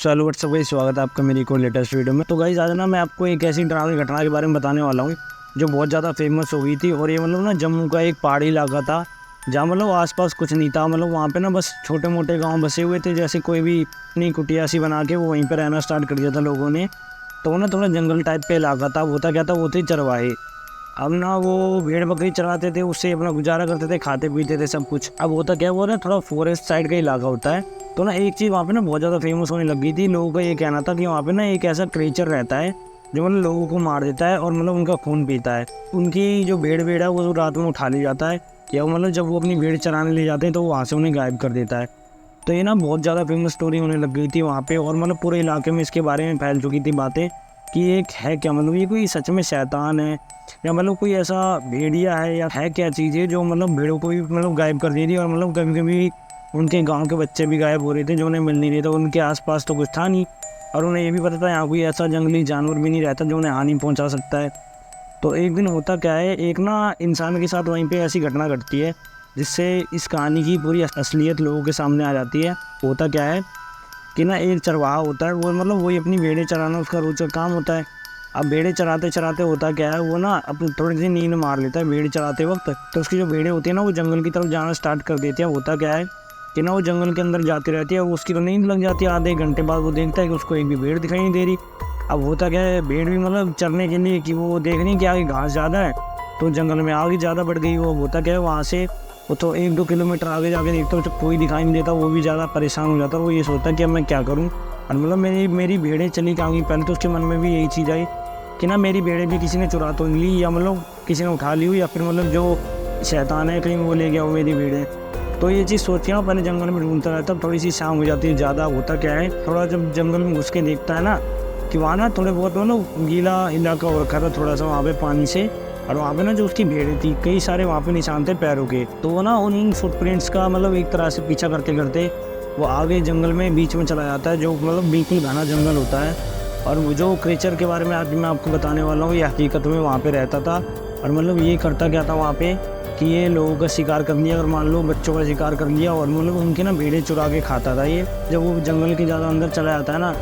चलो व्हाट्सअप भाई, स्वागत है आपका मेरी एक और लेटेस्ट वीडियो में। तो गाइस आज ना मैं आपको एक ऐसी डरावनी घटना के बारे में बताने वाला हूँ जो बहुत ज़्यादा फेमस हो गई थी। और ये मतलब ना जम्मू का एक पहाड़ी इलाका था जहाँ मतलब आसपास कुछ नहीं था। मतलब वहाँ पे ना बस छोटे मोटे गांव बसे हुए थे, जैसे कोई भी अपनी कुटिया सी बना के वो वहीं पर रहना स्टार्ट कर दिया था लोगों ने। तो वो ना थोड़ा जंगल टाइप पे इलाका था। होता क्या था, वो थे चरवाहे। अब ना वो भेड़ बकरी चराते थे, उससे अपना गुजारा करते थे, खाते पीते थे सब कुछ। अब होता क्या, वो ना थोड़ा फॉरेस्ट साइड का इलाका होता है। तो ना एक चीज़ वहाँ पे ना बहुत ज़्यादा फेमस होने लगी थी। लोगों का ये कहना था कि वहाँ पे ना एक ऐसा क्रीचर रहता है जो मतलब लोगों को मार देता है और मतलब उनका खून पीता है। उनकी जो भेड़ है वो रात में उठा ले जाता है, या मतलब जब वो अपनी भेड़ चराने ले जाते हैं तो वो वहाँ से उन्हें गायब कर देता है। तो ये ना बहुत ज़्यादा फेमस स्टोरी होने लग गई थी वहाँ पे, और मतलब पूरे इलाके में इसके बारे में फैल चुकी थी बातें कि एक है क्या, मतलब ये कोई सच में शैतान है या मतलब कोई ऐसा भेड़िया है या है क्या चीज़ है जो मतलब भेड़ों को भी मतलब गायब कर दे रही है। और मतलब कभी कभी उनके गांव के बच्चे भी गायब हो रहे थे जो उन्हें मिल नहीं रहे थे। उनके आसपास तो कुछ था नहीं, और उन्हें ये भी पता था यहाँ कोई ऐसा जंगली जानवर भी नहीं रहता जो उन्हें हानि पहुँचा सकता है। तो एक दिन होता क्या है, एक ना इंसान के साथ वहीं पे ऐसी घटना घटती है जिससे इस कहानी की पूरी असलियत लोगों के सामने आ जाती है। होता क्या है कि ना एक चरवाहा होता है, वो मतलब वही अपनी भेड़ें चराना उसका रोज़ काम होता है। अब भेड़ें चराते चराते होता क्या है, वो ना अपनी थोड़ी सी नींद मार लेता है भेड़ चराते वक्त। तो उसकी जो भेड़ें होती है ना वो जंगल की तरफ जाना स्टार्ट कर देती है। होता क्या है कि ना वो जंगल के अंदर जाती रहती है, उसकी तो नींद लग जाती है। आधे एक घंटे बाद वो देखता है कि उसको एक भी भेड़ दिखाई नहीं दे रही। अब होता क्या है, भेड़ भी मतलब चरने के लिए कि वो देख रही कि आगे घास ज़्यादा है तो जंगल में आगे ज़्यादा बढ़ गई। वो होता क्या है, वहाँ से वो तो 1-2 किलोमीटर आगे जाके देखता है तो कोई दिखाई नहीं देता। वो भी ज़्यादा परेशान हो जाता है। वो ये सोचता है कि अब मैं क्या करूँ, और मतलब मेरी भेड़ें चली कहाँ गई। पहले तो उसके मन में भी यही चीज़ आई कि ना मेरी भेड़ें भी किसी ने चुरा तो नहीं ली, या मतलब किसी ने उठा ली हुई, या फिर मतलब जो शैतान है कहीं वो ले गया वो मेरी भेड़ें। तो ये चीज़ सोच के ना पहले जंगल में ढूंढता रहता है। थोड़ी सी शाम हो जाती है ज़्यादा। होता क्या है, थोड़ा जब जंगल में घुस के देखता है ना कि वहाँ ना थोड़े बहुत मतलब गीला इलाका हो रखा था थोड़ा सा वहाँ पे पानी से। और वहाँ पे ना जो उसकी भेड़ें थी कई सारे वहाँ पे निशान थे पैरों के। तो वो ना उन फुटप्रिंट्स का मतलब एक तरह से पीछा करते करते वो आगे जंगल में बीच में चला जाता है, जो मतलब बिल्कुल घना जंगल होता है। और वो जो क्रीचर के बारे में आज मैं आपको बताने वाला हूँ ये हकीकत में वहाँ पे रहता था। और मतलब ये करता क्या था वहाँ पे कि ये लोगों का शिकार कर लिया, अगर मान लो बच्चों का शिकार कर लिया, और मतलब उनके ना भेड़ें चुरा के खाता था ये। जब वो जंगल के ज़्यादा अंदर चला जाता है ना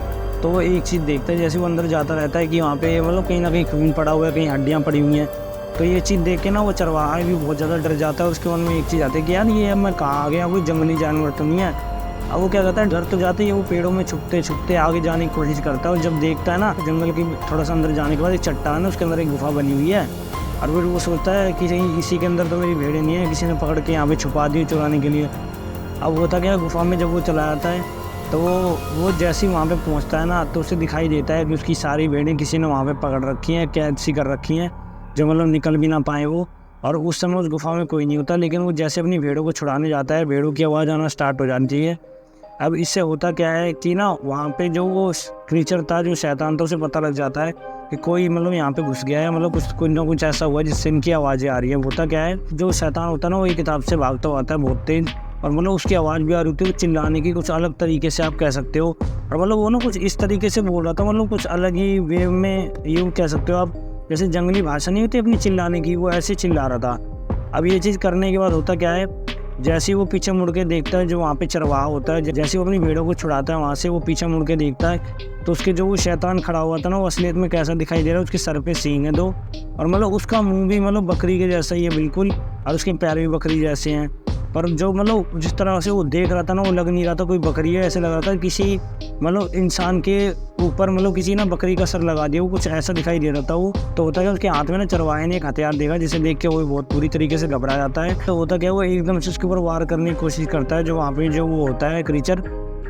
तो वो एक चीज़ देखता है, जैसे वो अंदर जाता रहता है कि वहाँ पे मतलब कहीं ना कहीं खून पड़ा हुआ है, कहीं हड्डियाँ पड़ी हुई हैं। तो ये चीज़ देख के ना वो चरवाहा भी बहुत ज़्यादा डर जाता है। उसके मन में एक चीज़ आती है कि यार ये अब मैं कहाँ आ गया, कोई जंगली जानवर तो नहीं है। अब वो क्या करता है, डर तो जाते ही वो पेड़ों में छुपते छुपते आगे जाने की कोशिश करता है। और जब देखता है ना जंगल की थोड़ा सा अंदर जाने के बाद एक चट्टान है, उसके अंदर एक गुफा बनी हुई है। और फिर वो सोचता है कि कहीं इसी के अंदर तो मेरी भेड़ें नहीं है, किसी ने पकड़ के यहाँ पे छुपा दी चुराने के लिए। अब होता क्या, गुफा में जब वो चला जाता है तो वो जैसे ही वहाँ पे पहुँचता है ना तो उसे दिखाई देता है कि उसकी सारी भेड़ें किसी ने वहाँ पे पकड़ रखी हैं, कैद सी कर रखी हैं, जो मतलब निकल भी ना पाए वो। और उस समय उस गुफा में कोई नहीं होता, लेकिन वो जैसे अपनी भेड़ों को छुड़ाने जाता है भेड़ों की आवाज़ आना स्टार्ट हो जाती है। अब इससे होता क्या है कि ना वहाँ पे जो वो क्रीचर था, जो शैतान था, उसे पता लग जाता है कि कोई मतलब यहाँ पे घुस गया है, मतलब कुछ ना कुछ ऐसा हुआ जिससे इनकी आवाज़ें आ रही है। होता क्या है, जो शैतान होता है ना वो एक किताब से भागता हुआ आता है बहुत तेज़, और मतलब उसकी आवाज़ भी आ रही होती है, चिल्लाने की कुछ अलग तरीके से आप कह सकते हो। और मतलब वो ना कुछ इस तरीके से बोल रहा था, मतलब कुछ अलग ही वे में यूँ कह सकते हो आप, जैसे जंगली भाषा नहीं होती अपनी चिल्लाने की, वो ऐसे चिल्ला रहा था। अब ये चीज़ करने के बाद होता क्या है, जैसे ही वो पीछे मुड़ के देखता है जो वहाँ पे चरवाहा होता है, जैसे वो अपनी भेड़ों को छुड़ाता है वहाँ से वो पीछे मुड़ के देखता है तो उसके जो वो शैतान खड़ा हुआ था ना वो असलियत में कैसा दिखाई दे रहा है। उसके सर पे सींग है 2, और मतलब उसका मुंह भी मतलब बकरी के जैसा ही है बिल्कुल, और उसके पैर भी बकरी जैसे हैं। पर जो मतलब जिस तरह से वो देख रहा था ना वो लग नहीं रहा था कोई बकरी है, ऐसे लग रहा था किसी मतलब इंसान के ऊपर मतलब किसी ना बकरी का सर लगा दिया, वो कुछ ऐसा दिखाई दे रहा था वो। तो होता क्या, उसके हाथ में ना चरवाहे ने एक हथियार देखा जिसे देख के वो बहुत बुरी तरीके से घबरा जाता है। तो होता क्या, वो एकदम से उसके ऊपर वार करने की कोशिश करता है, जो वहाँ पे जो वो होता है क्रीचर।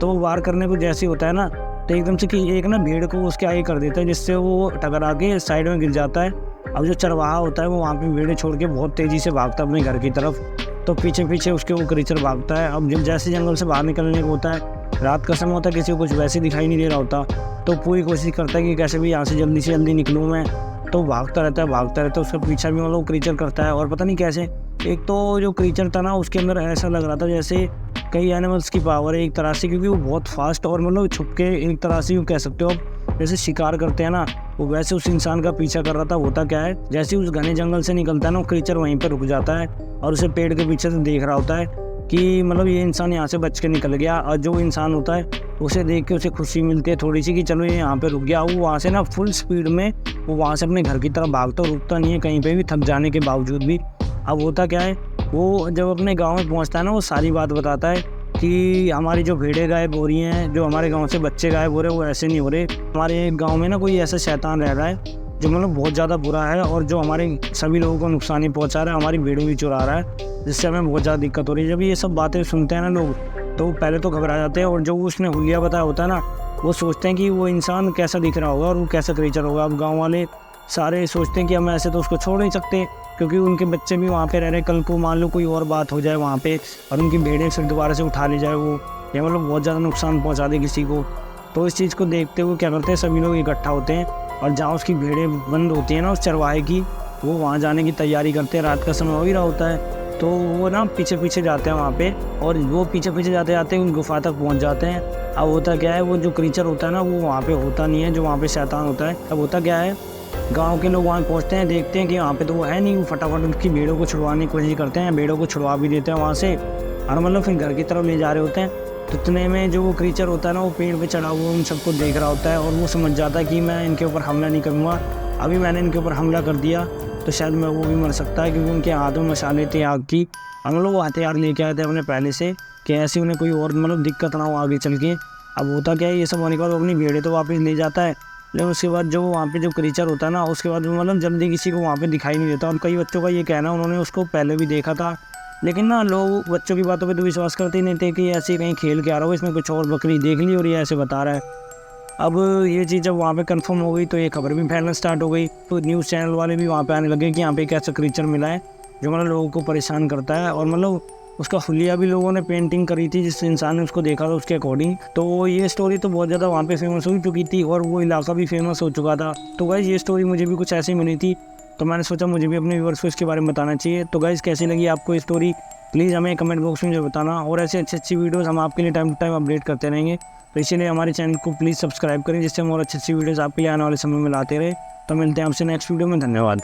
तो वो वार करने को जैसे होता है ना तो एकदम से कि एक ना भेड़ को उसके आगे कर देता है, जिससे वो टकरा के साइड में गिर जाता है। अब जो चरवाहा होता है वो वहाँ पे भेड़ें छोड़ के बहुत तेज़ी से भागता है अपने घर की तरफ। तो पीछे पीछे उसके वो क्रीचर भागता है। अब जब जैसे जंगल से बाहर निकलने को होता है, रात का समय होता है, किसी को कुछ वैसे दिखाई नहीं दे रहा होता, तो पूरी कोशिश करता है कि कैसे भी यहाँ से जल्दी निकलूँ मैं। तो भागता रहता है, उसका पीछा भी मतलब क्रीचर करता है। और पता नहीं कैसे, एक तो जो क्रीचर था ना उसके अंदर ऐसा लग रहा था जैसे कई एनिमल्स की पावर है एक तरह से, क्योंकि वो बहुत फास्ट और मतलब छुप के एक तरह से यूँ कह सकते हो आप जैसे शिकार करते हैं ना, वो वैसे उस इंसान का पीछा कर रहा था। होता क्या है, जैसे उस घने जंगल से निकलता है ना वो क्रीचर वहीं पर रुक जाता है और उसे पेड़ के पीछे से देख रहा होता है कि मतलब ये इंसान यहाँ से बच के निकल गया। और जो इंसान होता है उसे देख के उसे खुशी मिलती है थोड़ी सी कि चलो ये यहाँ पे रुक गया। वो वहाँ से ना फुल स्पीड में वो वहाँ से अपने घर की तरफ भागता, रुकता नहीं है कहीं पे भी, थक जाने के बावजूद भी। अब होता क्या है, वो जब अपने गाँव में पहुँचता है ना, वो सारी बात बताता है कि हमारी जो भेड़ें गायब हो रही हैं, जो हमारे गांव से बच्चे गायब हो रहे हैं, वो ऐसे नहीं हो रहे। हमारे गांव में ना कोई ऐसा शैतान रह रहा है जो मतलब बहुत ज़्यादा बुरा है और जो हमारे सभी लोगों को नुकसान ही पहुंचा रहा है, हमारी भेड़ों भी चुरा रहा है, जिससे हमें बहुत ज़्यादा दिक्कत हो रही है। जब ये सब बातें सुनते हैं ना लोग, तो पहले तो घबरा जाते हैं, और जो उसने हुलिया बताया होता है ना, वो सोचते हैं कि वो इंसान कैसा दिख रहा होगा और वो कैसा क्रीचर होगा। अब गाँव वाले सारे सोचते हैं कि हम ऐसे तो उसको छोड़ नहीं सकते, क्योंकि उनके बच्चे भी वहाँ पे रह रहे। कल को मान लो कोई और बात हो जाए वहाँ पे और उनकी भेड़ें फिर दोबारा से उठा ले जाए वो, या मतलब बहुत ज़्यादा नुकसान पहुँचा दे किसी को। तो इस चीज़ को देखते हुए क्या करते हैं, सभी लोग इकट्ठा होते हैं और जहाँ उसकी भेड़ें बंद होती हैं ना उस चरवाहे की, वो वहाँ जाने की तैयारी करते हैं। रात का समय हो ही रहा होता है, तो वो ना पीछे पीछे जाते हैं वहाँ पे, और वो पीछे पीछे जाते जाते उस गुफा तक पहुँच जाते हैं। अब होता क्या है, वो जो क्रीचर होता है ना वो वहाँ पे होता नहीं है, जो वहाँ पे शैतान होता है। अब होता क्या है, गांव के लोग वहाँ पहुँचते हैं, देखते हैं कि वहाँ पे तो वो है नहीं। वो फटाफट उसकी भेड़ों को छुड़वाने की कोशिश करते हैं, भेड़ों को छुड़वा भी देते हैं वहाँ से, और मतलब फिर घर की तरफ ले जा रहे होते हैं। तो इतने में जो वो क्रीचर होता है ना, वो पेड़ पे चढ़ा हुआ उन सबको देख रहा होता है, और वो समझ जाता है कि मैं इनके ऊपर हमला नहीं करूँगा, अभी मैंने इनके ऊपर हमला कर दिया तो शायद मैं वो भी मर सकता है, क्योंकि उनके हाथों में मशाले थे आग की, और मतलब वो हथियार लेके आए थे अपने पहले से, कि ऐसे उन्हें कोई और मतलब दिक्कत ना हो आगे चल के। अब होता क्या है, ये सब होने के बाद वो अपनी भेड़ें तो वापस ले जाता है, लेकिन उसके बाद जो वहाँ पे जो क्रीचर होता है ना, उसके बाद वो मतलब जल्दी किसी को वहाँ पे दिखाई नहीं देता। और कई बच्चों का ये कहना, उन्होंने उसको पहले भी देखा था, लेकिन ना लोग बच्चों की बातों पे तो विश्वास करते ही नहीं थे कि ऐसे कहीं खेल के आ रहा हो, इसमें कुछ और बकरी देख ली और ये ऐसे बता रहा है। अब ये चीज़ जब वहाँ पे कंफर्म हो गई तो ये खबर भी फैलना स्टार्ट हो गई, तो न्यूज़ चैनल वाले भी वहाँ पे आने लगे कि यहाँ पे एक ऐसा क्रीचर मिला है जो मतलब लोगों को परेशान करता है। और मतलब उसका हुलिया भी लोगों ने पेंटिंग करी थी, जिस इंसान ने उसको देखा था उसके अकॉर्डिंग। तो ये स्टोरी तो बहुत ज़्यादा वहाँ पे फेमस हो चुकी थी, और वो इलाका भी फेमस हो चुका था। तो गाइस ये स्टोरी मुझे भी कुछ ऐसी मिली थी, तो मैंने सोचा मुझे भी अपने व्यूअर्स को इसके बारे में बताना चाहिए। तो गाइस कैसी लगी आपको ये स्टोरी, प्लीज़ हमें कमेंट बॉक्स में मुझे बताना, और ऐसे अच्छी वीडियोज़ हम आपके लिए टाइम टू टाइम अपडेट करते रहेंगे। तो इसीलिए हमारे चैनल को प्लीज़ सब्सक्राइब करें, जिससे हम और अच्छी वीडियोज़ आपके लिए आने वाले समय में लाते रहे। तो मिलते हैं आपसे नेक्स्ट वीडियो में, धन्यवाद।